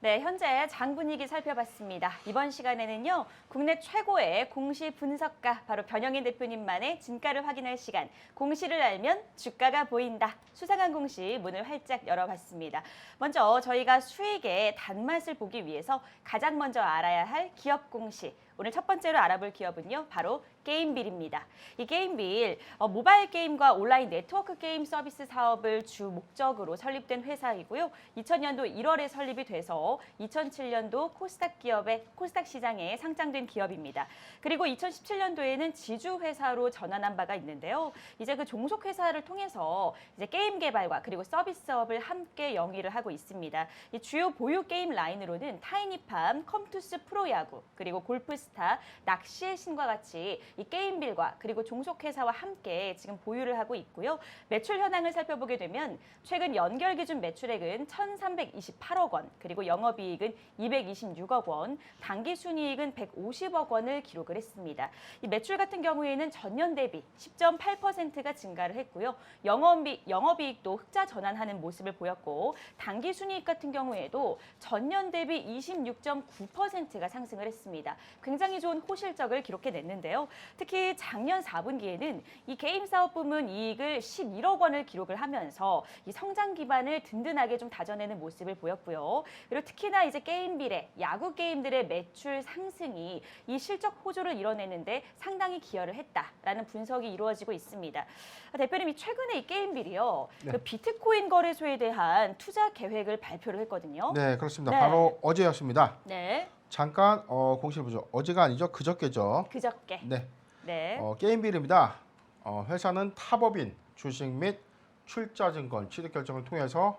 네, 현재 장 분위기 살펴봤습니다. 이번 시간에는요, 국내 최고의 공시 분석가, 바로 변영인 대표님만의 진가를 확인할 시간, 공시를 알면 주가가 보인다. 수상한 공시 문을 활짝 열어봤습니다. 먼저 저희가 수익의 단맛을 보기 위해서 가장 먼저 알아야 할 기업 공시. 오늘 첫 번째로 알아볼 기업은요, 바로 게임빌입니다. 이 게임빌, 모바일 게임과 온라인 네트워크 게임 서비스 사업을 주 목적으로 설립된 회사이고요. 2000년도 1월에 설립이 돼서 2007년도 코스닥 시장에 상장된 기업입니다. 그리고 2017년도에는 지주 회사로 전환한 바가 있는데요. 이제 그 종속 회사를 통해서 이제 게임 개발과 그리고 서비스 사업을 함께 영위를 하고 있습니다. 이 주요 보유 게임 라인으로는 타이니팜, 컴투스 프로야구, 그리고 골프스타, 낚시의 신과 같이 이 게임빌과 그리고 종속회사와 함께 지금 보유를 하고 있고요. 매출 현황을 살펴보게 되면 최근 연결 기준 매출액은 1,328억 원, 그리고 영업이익은 226억 원, 당기순이익은 150억 원을 기록을 했습니다. 이 매출 같은 경우에는 전년 대비 10.8%가 증가를 했고요. 영업이익도 흑자 전환하는 모습을 보였고, 당기순이익 같은 경우에도 전년 대비 26.9%가 상승을 했습니다. 굉장히 좋은 호실적을 기록해냈는데요. 특히 작년 4분기에는 이 게임 사업 부문 이익을 11억 원을 기록을 하면서 이 성장 기반을 든든하게 좀 다져내는 모습을 보였고요. 그리고 특히나 이제 게임빌의 야구 게임들의 매출 상승이 이 실적 호조를 이뤄내는데 상당히 기여를 했다라는 분석이 이루어지고 있습니다. 대표님이 최근에 이 게임빌이요, 네. 그 비트코인 거래소에 대한 투자 계획을 발표를 했거든요. 네, 그렇습니다. 네. 바로 어제였습니다. 네, 잠깐 공시를 보죠. 어제가 아니죠. 그저께죠. 그저께. 네, 네. 게임빌입니다. 회사는 탑업인 주식 및 출자증권 취득 결정을 통해서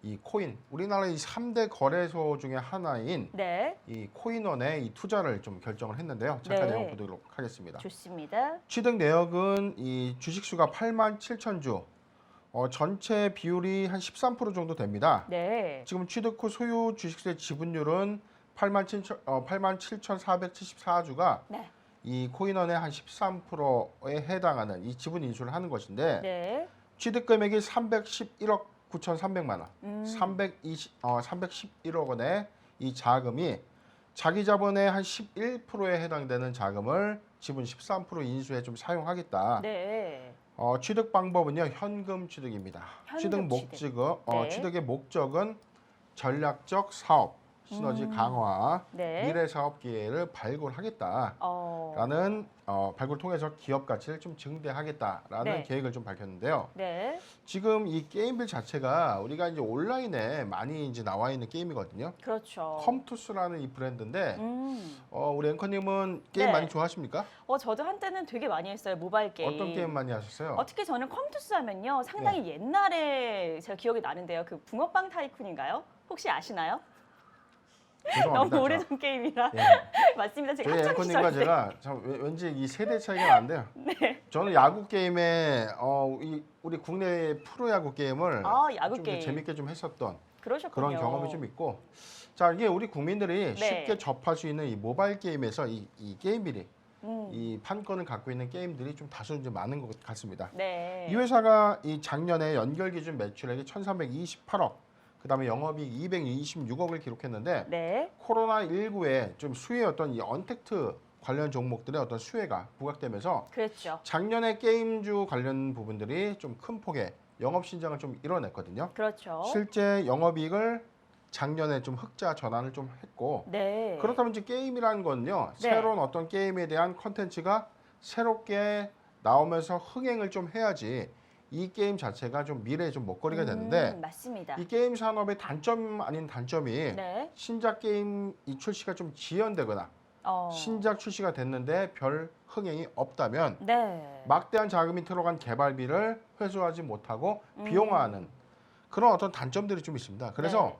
이 코인, 우리나라의 3대 거래소 중에 하나인 네, 이 코인원에 이 투자를 좀 결정을 했는데요. 잠깐 네. 내용 보도록 하겠습니다. 좋습니다. 취득 내역은 이 주식 수가 87,000주, 전체 비율이 한 13% 정도 됩니다. 네. 지금 취득 후 소유 주식수의 지분율은 87,474주가 네. 이 코인원의 한 13%에 해당하는 이 지분 인수를 하는 것인데, 네. 취득 금액이 311억 9,300만 원, 311억 원의 이 자금이 자기 자본의 한 11%에 해당되는 자금을 지분 13% 인수에 좀 사용하겠다. 네. 취득 방법은요, 현금 취득입니다. 현금 네. 취득의 목적은 전략적 사업, 시너지 강화, 네. 미래 사업 기회를 발굴하겠다라는 발굴을 통해서 기업 가치를 좀 증대하겠다라는 네. 계획을 좀 밝혔는데요. 네. 지금 이 게임빌 자체가 우리가 이제 온라인에 많이 이제 나와 있는 게임이거든요. 그렇죠. 컴투스라는 이 브랜드인데, 음. 우리 앵커님은 게임 네. 많이 좋아하십니까? 저도 한때는 되게 많이 했어요. 모바일 게임. 어떤 게임 많이 하셨어요? 특히 저는 컴투스 하면요. 상당히 옛날에 제가 기억이 나는데요. 그 붕어빵 타이쿤인가요? 혹시 아시나요? 죄송합니다. 너무 오래전 게임이라. 예. 맞습니다. 제가 저희 학창 앵커님과 시절 때. 제가 참 왠지 이 세대 차이가 나는데요. 네. 저는 야구 게임에 우리 국내 프로야구 게임을 야구 좀 게임. 재밌게 좀 했었던 그러셨군요. 그런 경험이 좀 있고, 자, 이게 우리 국민들이 네. 쉽게 접할 수 있는 이 모바일 게임에서 이 게임들이 음. 이 판권을 갖고 있는 게임들이 좀 다소 좀 많은 것 같습니다. 네. 이 회사가 이 작년에 연결 기준 매출액이 1,328억, 그다음에 영업이익 226억을 기록했는데, 네. 코로나19에 좀 수혜였던 이 언택트 관련 종목들의 어떤 수혜가 부각되면서 그랬죠. 작년에 게임주 관련 부분들이 좀 큰 폭의 영업 신장을 좀 이뤄냈거든요. 그렇죠. 실제 영업이익을 작년에 좀 흑자 전환을 좀 했고, 네. 그렇다면 이제 게임이라는 거는요, 네. 새로운 어떤 게임에 대한 컨텐츠가 새롭게 나오면서 흥행을 좀 해야지 이 게임 자체가 좀 미래의 좀 먹거리가 되는데, 맞습니다. 이 게임 산업의 단점 아닌 단점이 네. 신작 게임 이 출시가 좀 지연되거나 신작 출시가 됐는데 별 흥행이 없다면 네. 막대한 자금이 들어간 개발비를 회수하지 못하고 비용화하는 그런 어떤 단점들이 좀 있습니다. 그래서 네.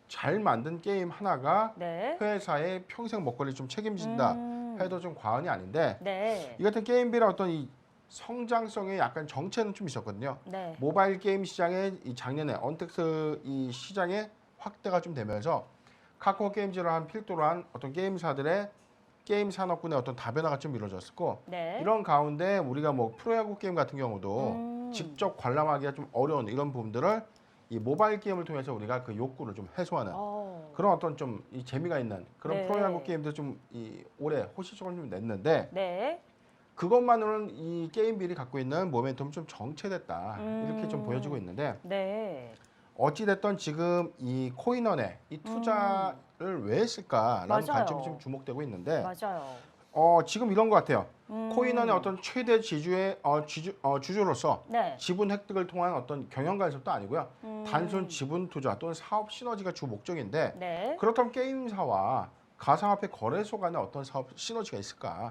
잘 만든 게임 하나가 네. 회사의 평생 먹거리 좀 책임진다 해도 좀 과언이 아닌데, 네. 이 같은 게임비라 어떤 이 성장성에 약간 정체는 좀 있었거든요. 네. 모바일 게임 시장에 이 작년에 언택트 이 시장의 확대가 좀 되면서 카카오 게임즈를 한 필두로 한 어떤 게임사들의 게임 산업군의 어떤 다변화가 좀 이루어졌고, 네. 이런 가운데 우리가 뭐 프로야구 게임 같은 경우도 직접 관람하기가 좀 어려운 이런 부분들을 이 모바일 게임을 통해서 우리가 그 욕구를 좀 해소하는 그런 어떤 좀 이 재미가 있는 그런 네. 프로야구 게임도 좀 이 올해 호시적으로 좀 냈는데 네. 그것만으로는 이 게임빌이 갖고 있는 모멘텀이 좀 정체됐다 이렇게 좀 보여지고 있는데 네. 어찌됐든 지금 이 코인원에 이 투자를 왜 했을까라는 맞아요. 관점이 좀 주목되고 있는데 맞아요. 지금 이런 것 같아요. 코인원의 어떤 최대 주주로서 네. 지분 획득을 통한 어떤 경영 간섭도 아니고요. 단순 지분 투자 또는 사업 시너지가 주 목적인데 네. 그렇다면 게임사와 가상화폐 거래소 간에 어떤 사업 시너지가 있을까?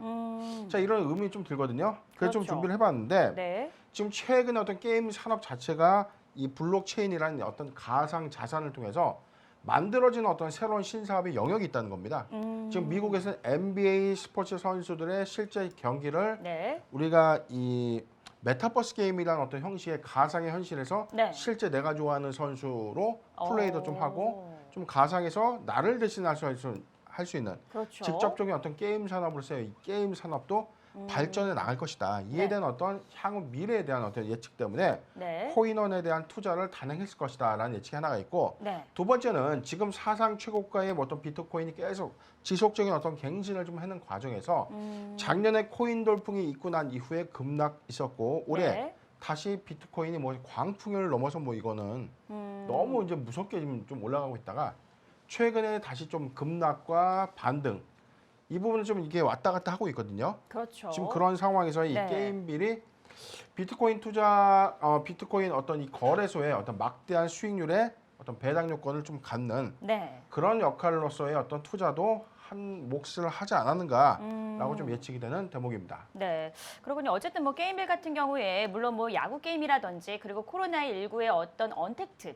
자 이런 의문이 좀 들거든요. 그래서 좀 그렇죠. 준비를 해봤는데 네. 지금 최근에 어떤 게임 산업 자체가 이 블록체인이라는 어떤 가상 자산을 통해서 만들어지는 어떤 새로운 신사업의 영역이 있다는 겁니다. 지금 미국에서는 NBA 스포츠 선수들의 실제 경기를 네. 우리가 이 메타버스 게임이라는 어떤 형식의 가상의 현실에서 네. 실제 내가 좋아하는 선수로 플레이도 좀 하고 오. 좀 가상에서 나를 대신할 수 있는 그렇죠. 직접적인 어떤 게임 산업으로서의 이 게임 산업도 발전해 나갈 것이다. 이에 네. 대한 어떤 향후 미래에 대한 어떤 예측 때문에 네. 코인원에 대한 투자를 단행했을 것이다라는 예측이 하나가 있고 네. 두 번째는 지금 사상 최고가의 어떤 비트코인이 계속 지속적인 어떤 갱신을 좀 하는 과정에서 작년에 코인 돌풍이 있고 난 이후에 급락 있었고 올해 네. 다시 비트코인이 뭐 광풍을 넘어서 뭐 이거는 너무 이제 무섭게 좀 올라가고 있다가 최근에 다시 좀 급락과 반등 이 부분은 좀 이게 왔다 갔다 하고 있거든요. 그렇죠. 지금 그런 상황에서 이 네. 게임빌이 비트코인 비트코인 어떤 이 거래소의 어떤 막대한 수익률에 어떤 배당 요건을 좀 갖는 네. 그런 역할로서의 어떤 투자도 한 몫을 하지 않았는가라고 좀 예측이 되는 대목입니다. 네. 그러군요. 어쨌든 뭐 게임빌 같은 경우에 물론 뭐 야구 게임이라든지 그리고 코로나19의 어떤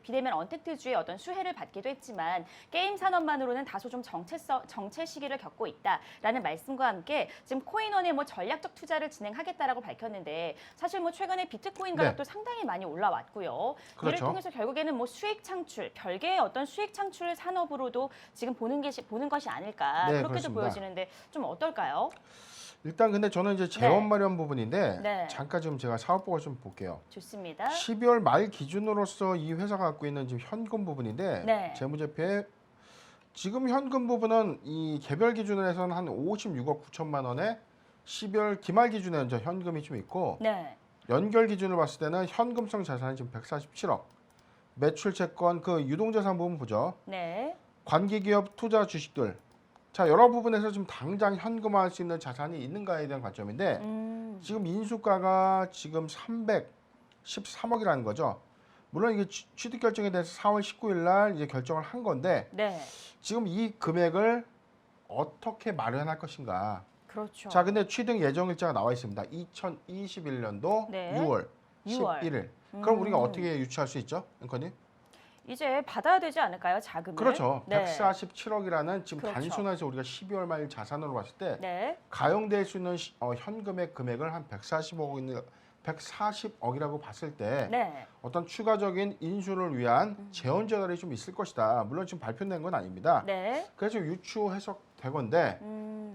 비대면 언택트주의 어떤 수혜를 받기도 했지만 게임 산업만으로는 다소 좀 정체 시기를 겪고 있다라는 말씀과 함께 지금 코인원의 뭐 전략적 투자를 진행하겠다라고 밝혔는데 사실 뭐 최근에 비트코인 가격도 상당히 많이 올라왔고요. 이를 그렇죠. 통해서 결국에는 뭐 수익 창출, 별개의 어떤 수익 창출 산업으로도 지금 보는 것이 아닐까 네, 그렇게도 그렇습니다. 보여지는데 좀 어떨까요? 일단 근데 저는 이제 재원 네. 마련 부분인데 네. 잠깐 지금 제가 사업보고 좀 볼게요. 좋습니다. 12월 말 기준으로서 이 회사가 갖고 있는 지금 현금 부분인데 네. 재무제표에 지금 현금 부분은 이 개별 기준으로 해서는 한 56억 9천만 원에 12월 기말 기준에는 저 현금이 좀 있고 네. 연결 기준으로 봤을 때는 현금성 자산이 지금 147억 매출 채권 그 유동자산 부분 보죠. 네. 관계기업 투자 주식들 자 여러 부분에서 지금 당장 현금화할 수 있는 자산이 있는가에 대한 관점인데 지금 인수가가 지금 313억이라는 거죠. 물론 이게 취득 결정에 대해서 4월 19일 날 이제 결정을 한 건데 네. 지금 이 금액을 어떻게 마련할 것인가. 그렇죠. 자, 근데 취득 예정 일자가 나와 있습니다. 2021년도 네. 6월 6월. 11일. 그럼 우리가 어떻게 유추할 수 있죠, 앵커님? 이제 받아야 되지 않을까요? 자금을. 그렇죠. 네. 147억이라는 지금 그렇죠. 단순해서 우리가 12월 말 자산으로 봤을 때 네. 가용될 수 있는 현금의 금액을 한 140억이라고 봤을 때 네. 어떤 추가적인 인수를 위한 재원 전환이 좀 있을 것이다. 물론 지금 발표된 건 아닙니다. 네. 그래서 유추 해석되건데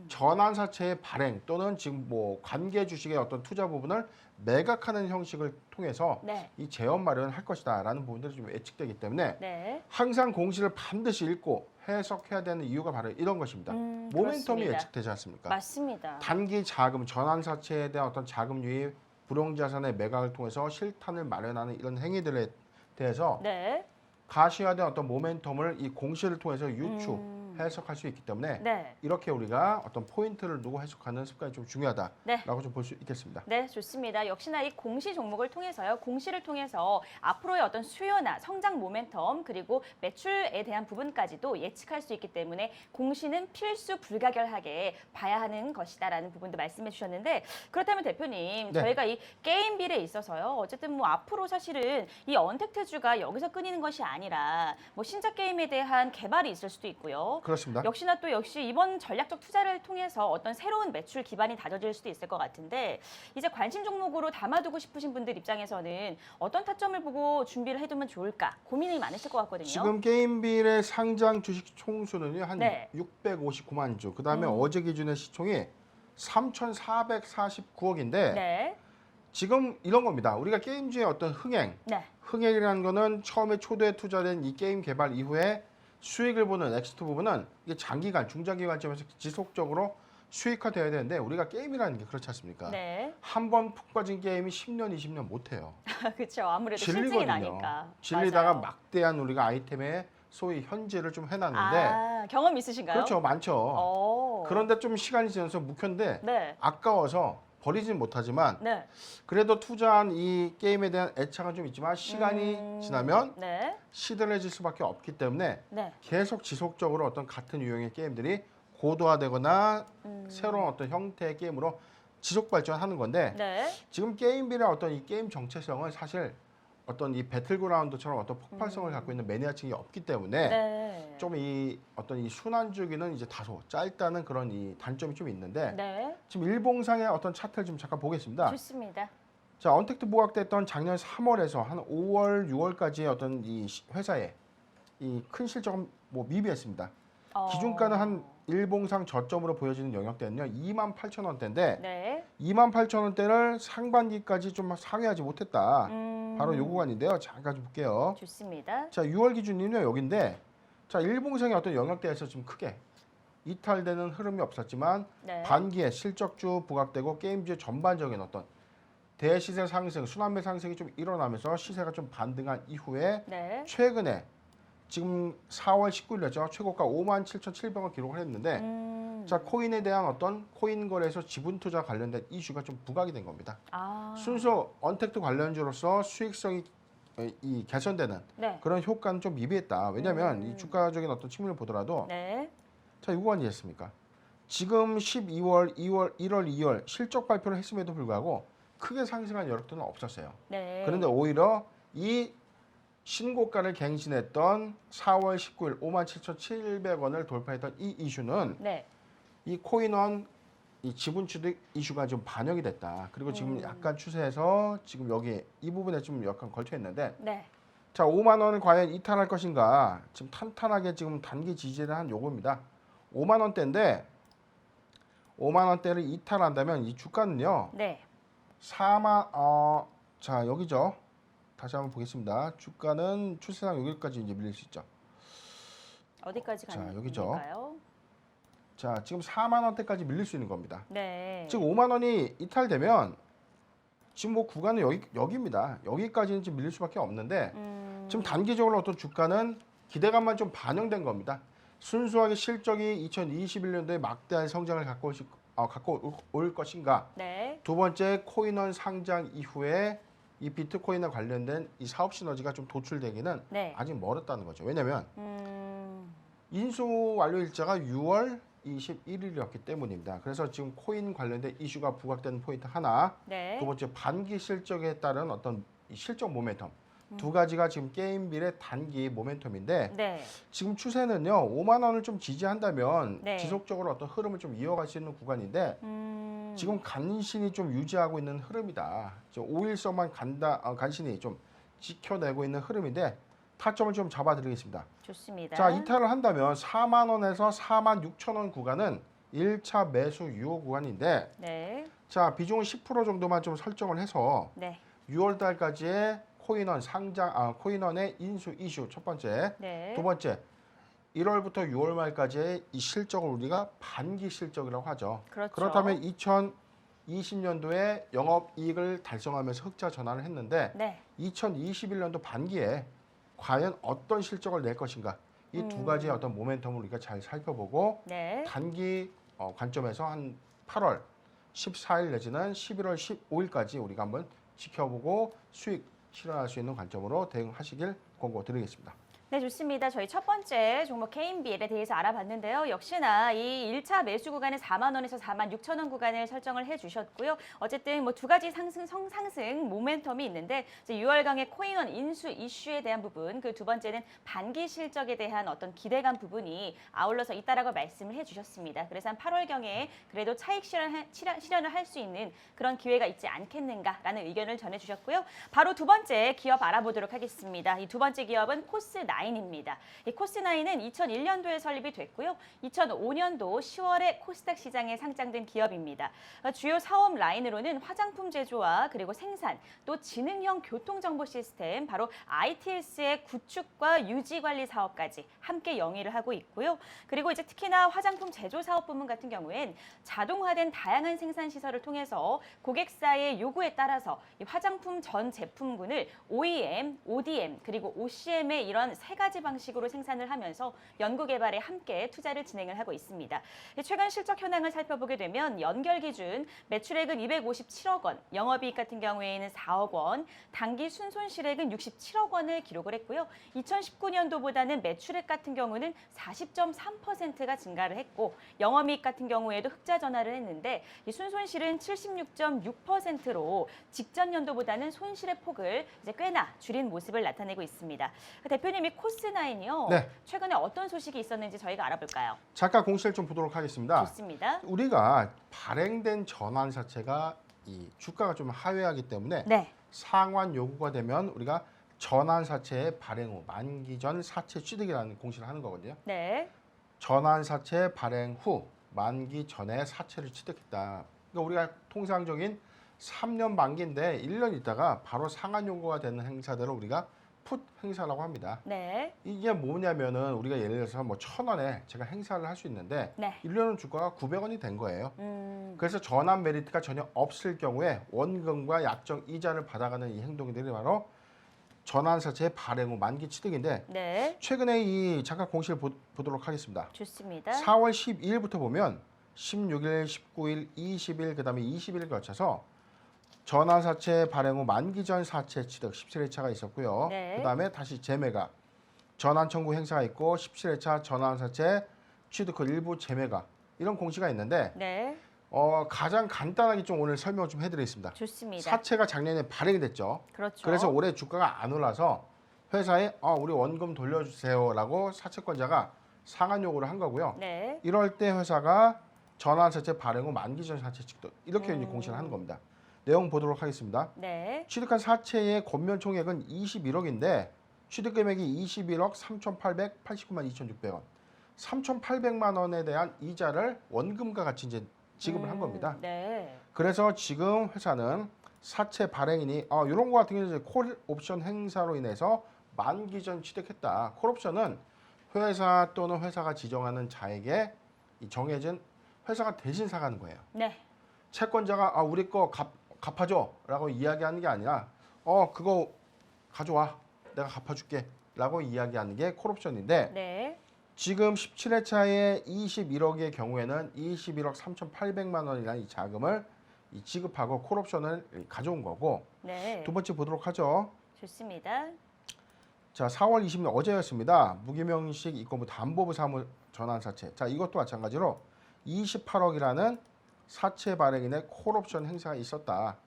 전환사채의 발행 또는 지금 뭐 관계 주식의 어떤 투자 부분을 매각하는 형식을 통해서 네. 이 재원 마련을 할 것이다라는 부분들이 좀 예측되기 때문에 네. 항상 공시를 반드시 읽고 해석해야 되는 이유가 바로 이런 것입니다. 모멘텀이 그렇습니다. 예측되지 않습니까? 맞습니다. 단기 자금, 전환사채에 대한 어떤 자금 유입, 불용자산의 매각을 통해서 실탄을 마련하는 이런 행위들에 대해서 네. 가시화된 어떤 모멘텀을 이 공시를 통해서 유추, 해석할 수 있기 때문에 네. 이렇게 우리가 어떤 포인트를 두고 해석하는 습관이 좀 중요하다라고 네. 좀 볼 수 있겠습니다. 네, 좋습니다. 역시나 이 공시 종목을 통해서요. 공시를 통해서 앞으로의 어떤 수요나 성장 모멘텀 그리고 매출에 대한 부분까지도 예측할 수 있기 때문에 공시는 필수 불가결하게 봐야 하는 것이다라는 부분도 말씀해 주셨는데 그렇다면 대표님, 네. 저희가 이 게임빌에 있어서요. 어쨌든 뭐 앞으로 사실은 이 언택트주가 여기서 끊이는 것이 아니라 뭐 신작 게임에 대한 개발이 있을 수도 있고요. 그렇습니다. 역시나 또 역시 이번 전략적 투자를 통해서 어떤 새로운 매출 기반이 다져질 수도 있을 것 같은데 이제 관심 종목으로 담아두고 싶으신 분들 입장에서는 어떤 타점을 보고 준비를 해두면 좋을까 고민이 많으실 것 같거든요. 지금 게임빌의 상장 주식 총수는요 한 네. 659만 주. 그다음에 어제 기준의 시총이 3,449억인데 네. 지금 이런 겁니다. 우리가 게임주의 어떤 흥행, 네. 흥행이라는 거는 처음에 초도에 투자된 이 게임 개발 이후에 수익을 보는 엑스트 부분은 이게 장기간, 중장기 관점에서 지속적으로 수익화돼야 되는데 우리가 게임이라는 게 그렇지 않습니까? 네. 한 번 푹 빠진 게임이 10년, 20년 못 해요. 그렇죠. 아무래도 실증이 나니까. 질리다가 맞아요. 막대한 우리가 아이템에 소위 현질을 좀 해놨는데 아, 경험 있으신가요? 그렇죠, 많죠. 오. 그런데 좀 시간이 지나서 묵혔는데 네. 아까워서 버리진 못하지만 네. 그래도 투자한 이 게임에 대한 애착은 좀 있지만 시간이 지나면 네. 시들해질 수밖에 없기 때문에 네. 계속 지속적으로 어떤 같은 유형의 게임들이 고도화되거나 음. 새로운 어떤 형태의 게임으로 지속 발전하는 건데 네. 지금 게임비의 어떤 이 게임 정체성은 사실 어떤 이 배틀그라운드처럼 어떤 폭발성을 갖고 있는 매니아층이 없기 때문에 네. 좀 이 어떤 이 순환 주기는 이제 다소 짧다는 그런 이 단점이 좀 있는데 네. 지금 일봉상의 어떤 차트를 좀 잠깐 보겠습니다. 좋습니다. 자, 언택트 부각됐던 작년 3월에서 한 5월, 6월까지의 어떤 이 회사의 이 큰 실적은 뭐 미비했습니다. 기준가는 한 일봉상 저점으로 보여지는 영역대는요 28,000원대인데 네. 28,000원대를 상반기까지 좀 상회하지 못했다. 바로 요 구간인데요. 잠깐 좀 볼게요. 좋습니다. 자, 6월 기준이요 여기인데 자, 일봉상의 어떤 영역대에서 좀 크게 이탈되는 흐름이 없었지만 네. 반기에 실적주 부각되고 게임주의 전반적인 어떤 대시세 상승, 순환매 상승이 좀 일어나면서 시세가 좀 반등한 이후에 네. 최근에 지금 4월 19일이었죠. 최고가 57,700원 기록을 했는데 자, 코인에 대한 어떤 코인 거래소 지분 투자 관련된 이슈가 좀 부각이 된 겁니다. 아. 순수 언택트 관련주로서 수익성이 이 개선되는 네. 그런 효과는 좀 미비했다. 왜냐하면 이 주가적인 어떤 측면을 보더라도 네. 자, 이거 아니겠습니까? 지금 12월, 2월, 1월, 2월 실적 발표를 했음에도 불구하고 크게 상승한 여력들은 없었어요. 네. 그런데 오히려 이 신고가를 갱신했던 4월 19일 57,700원을 돌파했던 이 이슈는 네. 이 코인원 이 지분 취득 이슈가 좀 반영이 됐다. 그리고 지금 약간 추세에서 지금 여기 이 부분에 좀 약간 걸쳐 있는데 네. 자, 5만 원을 과연 이탈할 것인가? 지금 탄탄하게 지금 단기 지지를 한 요겁니다. 5만 원대인데 5만 원대를 이탈한다면 이 주가는요. 네. 4만 자, 여기죠. 다시 한번 보겠습니다. 주가는 추세상 여기까지 이제 밀릴 수 있죠. 어디까지 자, 가는 여기죠. 건가요? 자, 지금 4만 원대까지 밀릴 수 있는 겁니다. 네. 지금 5만 원이 이탈되면 지금 뭐 구간은 여기입니다. 여기까지는 지금 밀릴 수밖에 없는데 지금 단기적으로 어떤 주가는 기대감만 좀 반영된 겁니다. 순수하게 실적이 2021년도에 막대한 성장을 갖고 올 것인가. 네. 두 번째, 코인원 상장 이후에 이 비트코인과 관련된 이 사업 시너지가 좀 도출되기는 네. 아직 멀었다는 거죠. 왜냐하면 음. 인수 완료 일자가 6월 21일이었기 때문입니다. 그래서 지금 코인 관련된 이슈가 부각되는 포인트 하나, 네. 두 번째 반기 실적에 따른 어떤 이 실적 모멘텀 두 가지가 지금 게임빌의 단기 모멘텀인데 네. 지금 추세는요 5만 원을 좀 지지한다면 네. 지속적으로 어떤 흐름을 좀 이어갈 수 있는 구간인데 지금 간신히 좀 유지하고 있는 흐름이다. 5일선만 간신히 좀 지켜내고 있는 흐름인데 타점을 좀 잡아드리겠습니다. 좋습니다. 자, 이탈을 한다면 4만 원에서 4만 6천 원 구간은 1차 매수 유효 구간인데 네. 자, 비중은 10% 정도만 좀 설정을 해서 네. 6월 달까지의 코인원 코인원의 인수 이슈 첫 번째, 네. 두 번째 1월부터 6월 말까지의 이 실적을 우리가 반기 실적이라고 하죠. 그렇죠. 그렇다면 2020년도에 영업이익을 달성하면서 흑자 전환을 했는데 네. 2021년도 반기에 과연 어떤 실적을 낼 것인가 이 두 가지의 어떤 모멘텀을 우리가 잘 살펴보고 네. 단기 관점에서 한 8월 14일 내지는 11월 15일까지 우리가 한번 지켜보고 수익 실현할 수 있는 관점으로 대응하시길 권고드리겠습니다. 네, 좋습니다. 저희 첫 번째 종목 KMBL에 대해서 알아봤는데요. 역시나 이 1차 매수 구간은 4만 원에서 4만 6천 원 구간을 설정을 해주셨고요. 어쨌든 뭐 두 가지 상승 모멘텀이 있는데 이제 6월경의 코인원 인수 이슈에 대한 부분, 그 두 번째는 반기 실적에 대한 어떤 기대감 부분이 아울러서 있다라고 말씀을 해주셨습니다. 그래서 한 8월경에 그래도 차익 실현을 할 수 있는 그런 기회가 있지 않겠는가라는 의견을 전해주셨고요. 바로 두 번째 기업 알아보도록 하겠습니다. 이 두 번째 기업은 코스9 코스9입니다. 이 코스9은 2001년도에 설립이 됐고요. 2005년도 10월에 코스닥 시장에 상장된 기업입니다. 주요 사업 라인으로는 화장품 제조와 그리고 생산, 또 지능형 교통정보 시스템, 바로 ITS의 구축과 유지 관리 사업까지 함께 영위를 하고 있고요. 그리고 이제 특히나 화장품 제조 사업 부문 같은 경우엔 자동화된 다양한 생산 시설을 통해서 고객사의 요구에 따라서 이 화장품 전 제품군을 OEM, ODM 그리고 OCM의 이런 세 가지 방식으로 생산을 하면서 연구 개발에 함께 투자를 진행을 하고 있습니다. 최근 실적 현황을 살펴보게 되면 연결 기준 매출액은 257억 원, 영업이익 같은 경우에는 4억 원, 당기 순손실액은 67억 원을 기록을 했고요. 2019년도보다는 매출액 같은 경우는 40.3%가 증가를 했고 영업이익 같은 경우에도 흑자 전환을 했는데 이 순손실은 76.6%로 직전 연도보다는 손실의 폭을 이제 꽤나 줄인 모습을 나타내고 있습니다. 대표님이 코스9이요. 네. 최근에 어떤 소식이 있었는지 저희가 알아볼까요? 잠깐 공시를 좀 보도록 하겠습니다. 좋습니다. 우리가 발행된 전환사채가 이 주가가 좀 하회하기 때문에 네. 상환 요구가 되면 우리가 전환사채의 발행 후 만기 전 사채 취득이라는 공시를 하는 거거든요. 네. 전환사채 발행 후 만기 전에 사채를 취득했다. 그러니까 우리가 통상적인 3년 만기인데 1년 있다가 바로 상환 요구가 되는 행사들을 우리가 풋 행사라고 합니다. 네. 이게 뭐냐면은 우리가 예를 들어서 뭐 1,000원에 제가 행사를 할 수 있는데 네. 1년은 주가가 900원이 된 거예요. 그래서 전환 메리트가 전혀 없을 경우에 원금과 약정 이자를 받아가는 이 행동들이 바로 전환사채 발행 후 만기 취득인데 네. 최근에 이 잠깐 공시를 보도록 하겠습니다. 좋습니다. 4월 12일부터 보면 16일, 19일, 20일, 그다음에 20일 거쳐서 전환사채 발행 후 만기 전 사채 취득 17회차가 있었고요. 네. 그다음에 다시 재매각, 전환 청구 행사가 있고 17회차 전환사채 취득 후 일부 재매각 이런 공시가 있는데 네. 가장 간단하게 좀 오늘 설명을 좀 해드리겠습니다. 좋습니다. 사채가 작년에 발행이 됐죠. 그렇죠. 그래서 올해 주가가 안 올라서 회사에 우리 원금 돌려주세요라고 사채권자가 상환 요구를 한 거고요. 네. 이럴 때 회사가 전환사채 발행 후 만기 전 사채 취득 이렇게 이제 공시를 하는 겁니다. 내용 보도록 하겠습니다. 네. 취득한 사채의 권면 총액은 21억인데 취득 금액이 21억 3,889만 2,600원. 3,800만 원에 대한 이자를 원금과 같이 이제 지급을 한 겁니다. 네. 그래서 지금 회사는 사채 발행인이 이런 거 같은 경우는 이제 콜 옵션 행사로 인해서 만기 전 취득했다. 콜 옵션은 회사 또는 회사가 지정하는 자에게 이 정해진 회사가 대신 사가는 거예요. 네. 채권자가 우리 거 갚아줘라고 이야기하는 게 아니라 그거 가져와 내가 갚아줄게라고 이야기하는 게 콜옵션인데 네. 지금 17회차에 21억의 경우에는 21억 3,800만 원이라는 이 자금을 지급하고 콜옵션을 가져온 거고 네. 두 번째 보도록 하죠. 좋습니다. 자, 4월 20일 어제였습니다. 무기명식 이권부 담보부 사무 전환사채. 자, 이것도 마찬가지로 28억이라는 사채 발행인의 콜옵션 행사가 있었다.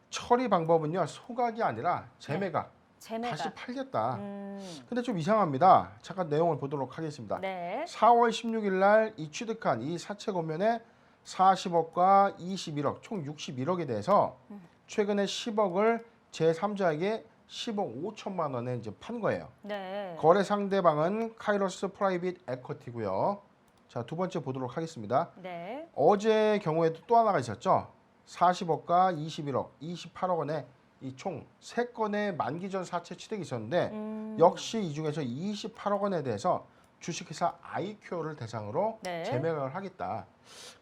처리 방법은요. 소각이 아니라 재매각. 재매각. 다시 팔겠다. 근데 좀 이상합니다. 잠깐 내용을 보도록 하겠습니다. 네. 4월 16일 날 이 취득한 이 사채 권면에 40억과 21억 총 61억에 대해서 최근에 10억을 제3자에게 10억 5천만 원에 이제 판 거예요. 네. 거래 상대방은 카이로스 프라이빗 에쿼티고요. 자, 두 번째 보도록 하겠습니다. 네. 어제 경우에도 또 하나가 있었죠. 40억과 21억, 28억 원에 이 총 3건의 만기 전 사채 취득이 있었는데 역시 이 중에서 28억 원에 대해서 주식회사 아이큐어를 대상으로 네. 재매각을 하겠다.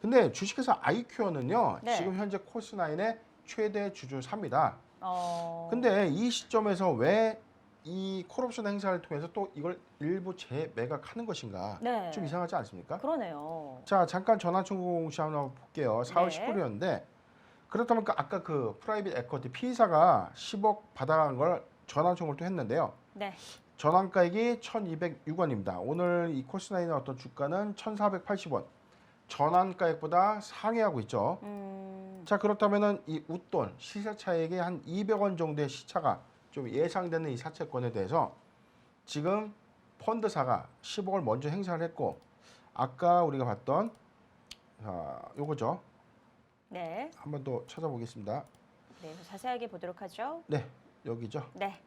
근데 주식회사 아이큐어는요. 네. 지금 현재 코스9의 최대 주주사입니다. 근데 근데 이 시점에서 왜 이 콜옵션 행사를 통해서 또 이걸 일부 재매각하는 것인가? 네. 좀 이상하지 않습니까? 그러네요. 자, 잠깐 전환 청구 공시 한번 볼게요. 4월 네. 19일이었는데 그렇다면 아까 그 프라이빗 에쿼티 피의사가 10억 받아간 걸 전환 청구를 또 했는데요. 네. 전환가액이 1,206원입니다. 오늘 이 코스9의 어떤 주가는 1,480원. 전환가액보다 상회하고 있죠. 자, 그렇다면은 이 웃돈 시세 차익의 한 200원 정도의 시차가 좀 예상되는 이 사채권에 대해서 지금 펀드사가 10억을 먼저 행사를 했고 아까 우리가 봤던 요거죠. 네. 한 번 더 찾아보겠습니다. 네. 자세하게 보도록 하죠. 네, 여기죠. 네.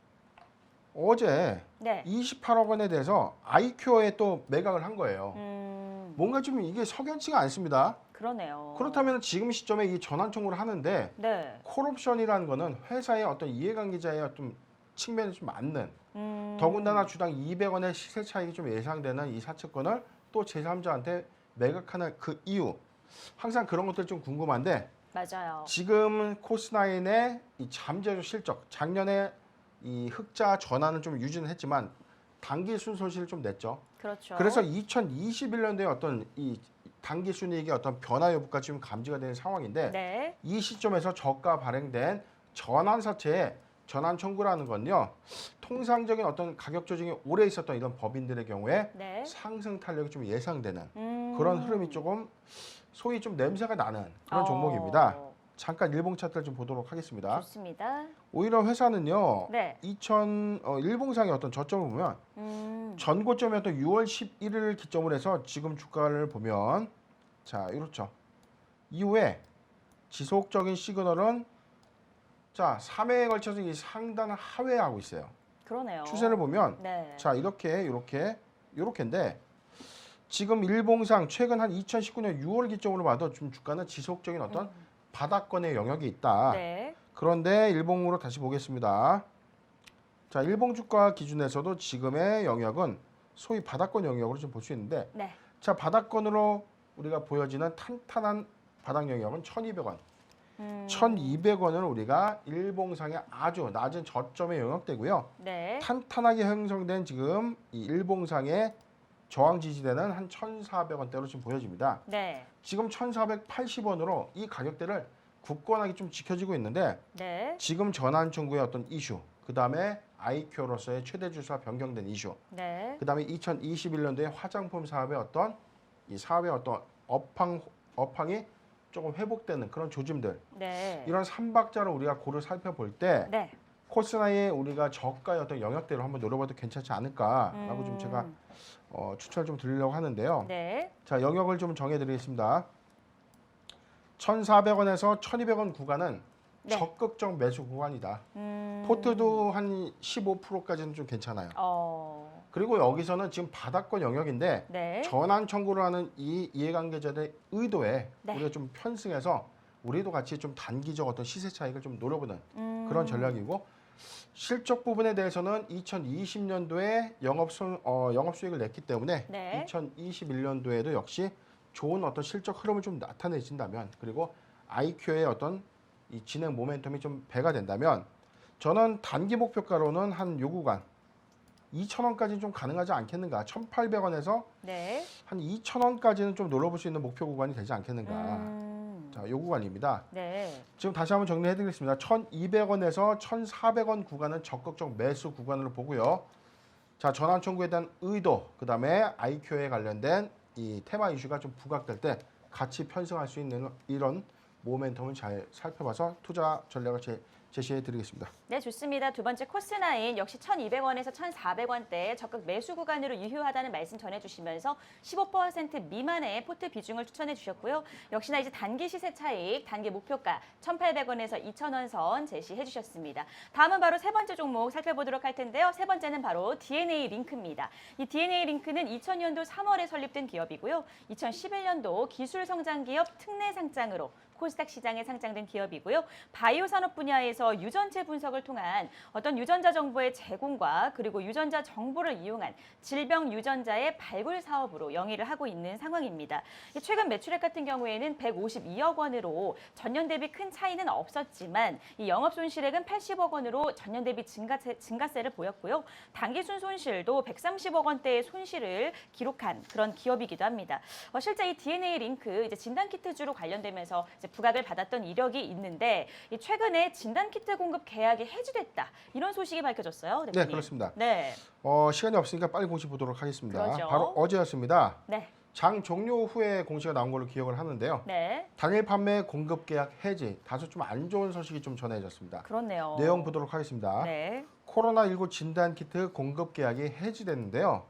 어제 네. 28억 원에 대해서 아이큐어에 또 매각을 한 거예요. 뭔가 좀 이게 석연치가 않습니다. 그러네요. 그렇다면 지금 시점에 이 전환 청구를 하는데 네. 콜옵션이라는 거는 회사의 어떤 이해관계자의 어떤 측면에 좀 맞는 더군다나 주당 200원의 시세 차익이 좀 예상되는 이 사채권을 또 제3자한테 매각하는 그 이유 항상 그런 것들 좀 궁금한데 맞아요. 지금 코스나인의 이 잠재적 실적 작년에 이 흑자 전환을 좀 유지는 했지만 단기 순손실을 좀 냈죠. 그렇죠. 그래서 2021년도에 어떤 이 단기 순이익의 어떤 변화 여부가 지금 감지가 되는 상황인데 네. 이 시점에서 저가 발행된 전환 사채의 전환 청구라는 건요. 통상적인 어떤 가격 조정이 오래 있었던 이런 법인들의 경우에 네. 상승 탄력이 좀 예상되는 그런 흐름이 조금 소위 좀 냄새가 나는 그런 종목입니다. 잠깐 일봉 차트를 좀 보도록 하겠습니다. 좋습니다. 오히려 회사는요. 네. 일봉상의 어떤 저점을 보면 전고점이었던 6월 11일을 기점으로 해서 지금 주가를 보면 자 이렇죠. 이후에 지속적인 시그널은 자 3회에 걸쳐서 이 상단 하회하고 있어요. 그러네요. 추세를 보면 네. 자 이렇게인데 지금 일봉상 최근 한 2019년 6월 기점으로 봐도 좀 주가는 지속적인 어떤 바닥권의 영역이 있다. 네. 그런데 일봉으로 다시 보겠습니다. 자, 일봉 주가 기준에서도 지금의 영역은 소위 바닥권 영역으로 좀 볼 수 있는데 네. 자, 바닥권으로 우리가 보여지는 탄탄한 바닥 영역은 1,200원. 1,200원을 우리가 일봉상의 아주 낮은 저점에 영역되고요. 네. 탄탄하게 형성된 지금 이 일봉상의 저항 지지대는 한 1,400원대로 지금 보여집니다. 네. 지금 1,480원으로 이 가격대를 굳건하게 좀 지켜지고 있는데 네. 지금 전환 청구의 어떤 이슈, 그 다음에 아이큐어로서의 최대 주사 변경된 이슈, 네. 그 다음에 2021년도에 화장품 사업의 어떤 이 사업의 어떤 업황이 조금 회복되는 그런 조짐들, 네. 이런 삼박자를 우리가 고루 살펴볼 때 네. 코스나의 우리가 저가의 어떤 영역대로 한번 노려봐도 괜찮지 않을까라고 좀 제가 추천을 좀 드리려고 하는데요. 네. 자, 영역을 좀 정해드리겠습니다. 1,400원에서 1,200원 구간은 네. 적극적 매수 구간이다. 포트도 한 15%까지는 좀 괜찮아요. 그리고 여기서는 지금 바닥권 영역인데 네. 전환 청구를 하는 이 이해관계자들의 의도에 네. 우리가 좀 편승해서 우리도 같이 좀 단기적 어떤 시세 차익을 좀 노려보는 그런 전략이고 실적 부분에 대해서는 2020년도에 영업 수익을 냈기 때문에 네. 2021년도에도 역시 좋은 어떤 실적 흐름을 좀 나타내진다면 그리고 IQ의 어떤 이 진행 모멘텀이 좀 배가 된다면 저는 단기 목표가로는 한 요 구간 2,000원까지는 좀 가능하지 않겠는가? 1,800원에서 네. 한 2,000원까지는 좀 놀러볼 수 있는 목표 구간이 되지 않겠는가? 자, 요 구간입니다. 네. 지금 다시 한번 정리해드리겠습니다. 1,200원에서 1,400원 구간은 적극적 매수 구간으로 보고요. 자, 전환 청구에 대한 의도, 그 다음에 IQ에 관련된 이 테마 이슈가 좀 부각될 때 같이 편승할 수 있는 이런 모멘텀을 잘 살펴봐서 투자 전략을 제시해 드리겠습니다. 네, 좋습니다. 두 번째 코스나인 역시 1,200원에서 1,400원대 적극 매수 구간으로 유효하다는 말씀 전해주시면서 15% 미만의 포트 비중을 추천해 주셨고요. 역시나 이제 단기 시세 차익, 단기 목표가 1,800원에서 2,000원 선 제시해 주셨습니다. 다음은 바로 세 번째 종목 살펴보도록 할 텐데요. 세 번째는 바로 DNA 링크입니다. 이 DNA 링크는 2000년도 3월에 설립된 기업이고요. 2011년도 기술 성장 기업 특례 상장으로 코스닥 시장에 상장된 기업이고요. 바이오 산업 분야에서 유전체 분석을 통한 어떤 유전자 정보의 제공과 그리고 유전자 정보를 이용한 질병 유전자의 발굴 사업으로 영위를 하고 있는 상황입니다. 최근 매출액 같은 경우에는 152억 원으로 전년 대비 큰 차이는 없었지만 이 영업 손실액은 80억 원으로 전년 대비 증가세를 보였고요. 단기 순손실도 130억 원대의 손실을 기록한 그런 기업이기도 합니다. 실제 이 DNA 링크 이제 진단키트주로 관련되면서 이제 부각을 받았던 이력이 있는데 최근에 진단키트 공급 계약이 해지됐다. 이런 소식이 밝혀졌어요. 대표님. 네, 그렇습니다. 네. 시간이 없으니까 빨리 공시 보도록 하겠습니다. 그러죠. 바로 어제였습니다. 네. 장 종료 후에 공시가 나온 걸로 기억을 하는데요. 네. 단일 판매 공급 계약 해지, 다소 좀 안 좋은 소식이 좀 전해졌습니다. 그렇네요. 내용 보도록 하겠습니다. 네. 코로나19 진단키트 공급 계약이 해지됐는데요.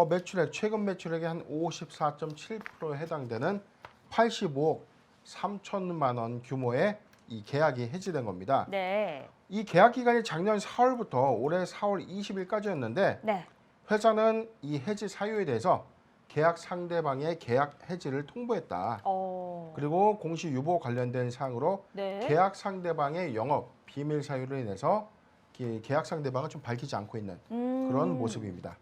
매출액, 최근 매출액의 한 54.7%에 해당되는 85억 3천만 원 규모의 이 계약이 해지된 겁니다. 네. 이 계약 기간이 작년 4월부터 올해 4월 20일까지였는데 네. 회사는 이 해지 사유에 대해서 계약 상대방의 계약 해지를 통보했다. 그리고 공시 유보 관련된 사항으로 네. 계약 상대방의 영업 비밀 사유로 인해서 계약 상대방을 좀 밝히지 않고 있는 그런 모습입니다.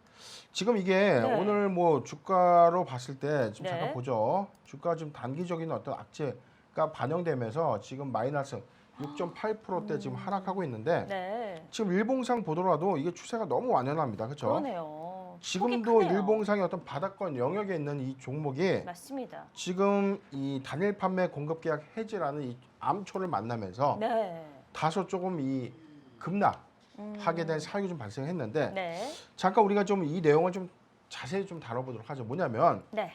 지금 이게 네. 오늘 뭐 주가로 봤을 때 지금 네. 잠깐 보죠. 주가 지금 단기적인 어떤 악재가 반영되면서 지금 마이너스 6.8%대 지금 하락하고 있는데 네. 지금 일봉상 보더라도 이게 추세가 너무 완연합니다. 그렇죠? 그러네요. 지금도 폭이 크네요. 일봉상의 어떤 바닥권 영역에 있는 이 종목이 맞습니다. 지금 이 단일 판매 공급 계약 해지라는 이 암초를 만나면서 네. 다소 조금 이 급락하게 된 사유가 좀 발생했는데 네. 잠깐 우리가 좀 이 내용을 좀 자세히 좀 다뤄보도록 하죠. 뭐냐면 네.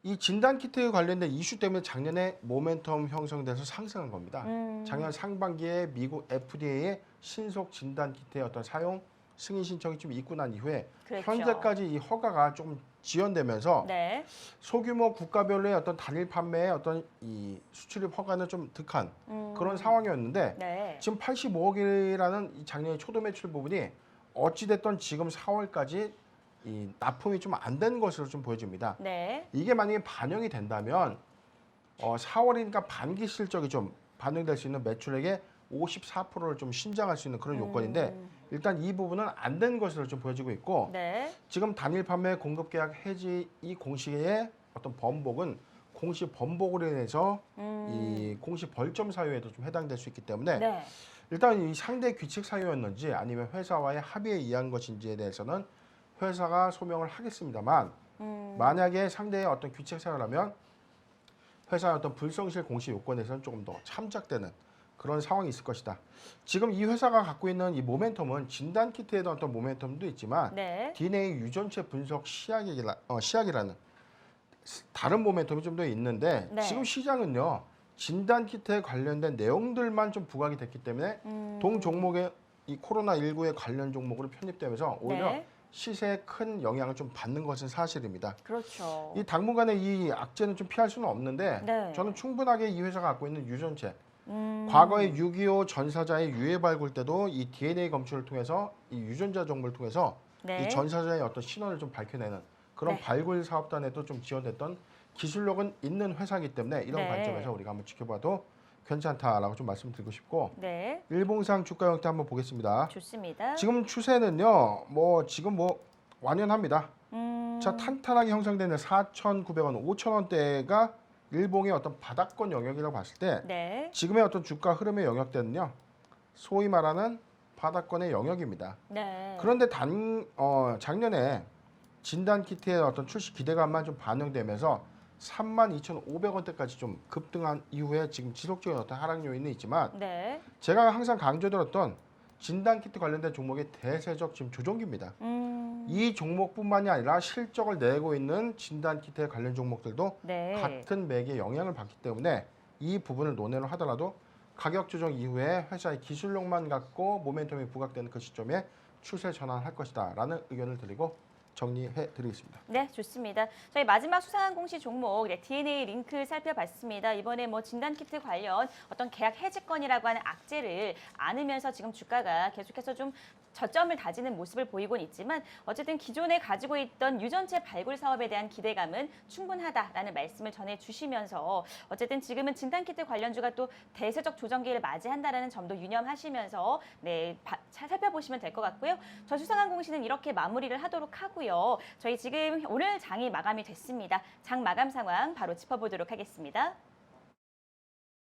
이 진단 키트 관련된 이슈 때문에 작년에 모멘텀 형성돼서 상승한 겁니다. 작년 상반기에 미국 FDA의 신속 진단 키트의 어떤 사용 승인 신청이 좀 있고 난 이후에 그렇죠. 현재까지 이 허가가 조금 지연되면서 네. 소규모 국가별로의 어떤 단일 판매의 어떤 이 수출입 허가는 좀 득한 그런 상황이었는데 네. 지금 85억이라는 이 작년의 초도 매출 부분이 어찌됐든 지금 4월까지 이 납품이 좀 안 된 것으로 좀 보여집니다. 네. 이게 만약에 반영이 된다면 4월이니까 반기 실적이 좀 반영될 수 있는 매출액의 54%를 좀 신장할 수 있는 그런 요건인데 일단 이 부분은 안 된 것으로 좀 보여지고 있고 네. 지금 단일 판매 공급 계약 해지 이 공시의 어떤 번복은 공시 번복으로 인해서 이 공시 벌점 사유에도 좀 해당될 수 있기 때문에 네. 일단 이 상대 규칙 사유였는지 아니면 회사와의 합의에 의한 것인지에 대해서는 회사가 소명을 하겠습니다만 만약에 상대의 어떤 규칙 사유라면 회사의 어떤 불성실 공시 요건에서는 조금 더 참작되는 그런 상황이 있을 것이다. 지금 이 회사가 갖고 있는 이 모멘텀은 진단 키트에 대한 어떤 모멘텀도 있지만 네. DNA 유전체 분석 시약이라는 다른 모멘텀이 좀 더 있는데 네. 지금 시장은요 진단 키트에 관련된 내용들만 좀 부각이 됐기 때문에 동 종목의 이 코로나19에 관련 종목으로 편입되면서 오히려 네. 시세에 큰 영향을 좀 받는 것은 사실입니다. 그렇죠. 이 당분간의 이 악재는 좀 피할 수는 없는데 네. 저는 충분하게 이 회사가 갖고 있는 유전체 과거에 6.25 전사자의 유해 발굴 때도 이 DNA 검출을 통해서 이 유전자 정보를 통해서 네. 이 전사자의 어떤 신원을 좀 밝혀내는 그런 네. 발굴 사업단에도 좀 지원됐던 기술력은 있는 회사이기 때문에 이런 네. 관점에서 우리가 한번 지켜봐도 괜찮다라고 좀 말씀드리고 싶고 네. 일봉상 주가 형태 한번 보겠습니다. 좋습니다. 지금 추세는요, 지금 완연합니다. 자, 탄탄하게 형성되는 4,900원, 5,000원대가 일봉의 어떤 바닥권 영역이라고 봤을 때 네. 지금의 어떤 주가 흐름의 영역대는요, 소위 말하는 바닥권의 영역입니다. 네. 그런데 작년에 진단 키트의 어떤 출시 기대감만 좀 반영되면서 32,500원대까지 좀 급등한 이후에 지금 지속적인 어떤 하락 요인은 있지만 네. 제가 항상 강조드렸던 진단 키트 관련된 종목의 대세적 지금 조정기입니다. 이 종목뿐만이 아니라 실적을 내고 있는 진단 키트에 관련 종목들도 네. 같은 맥에 영향을 받기 때문에 이 부분을 논의를 하더라도 가격 조정 이후에 회사의 기술력만 갖고 모멘텀이 부각되는 그 시점에 추세 전환할 것이다라는 의견을 드리고 정리해 드리겠습니다. 네, 좋습니다. 저희 마지막 수상한 공시 종목 DNA 링크 살펴봤습니다. 이번에 진단 키트 관련 어떤 계약 해지권이라고 하는 악재를 안으면서 지금 주가가 계속해서 좀 저점을 다지는 모습을 보이곤 있지만 어쨌든 기존에 가지고 있던 유전체 발굴 사업에 대한 기대감은 충분하다라는 말씀을 전해주시면서 어쨌든 지금은 진단 키트 관련주가 또 대세적 조정기를 맞이한다라는 점도 유념하시면서 살펴보시면 될 것 같고요. 저 수상한 공시는 이렇게 마무리를 하도록 하고요. 저희 지금 오늘 장이 마감이 됐습니다. 장 마감 상황 바로 짚어보도록 하겠습니다.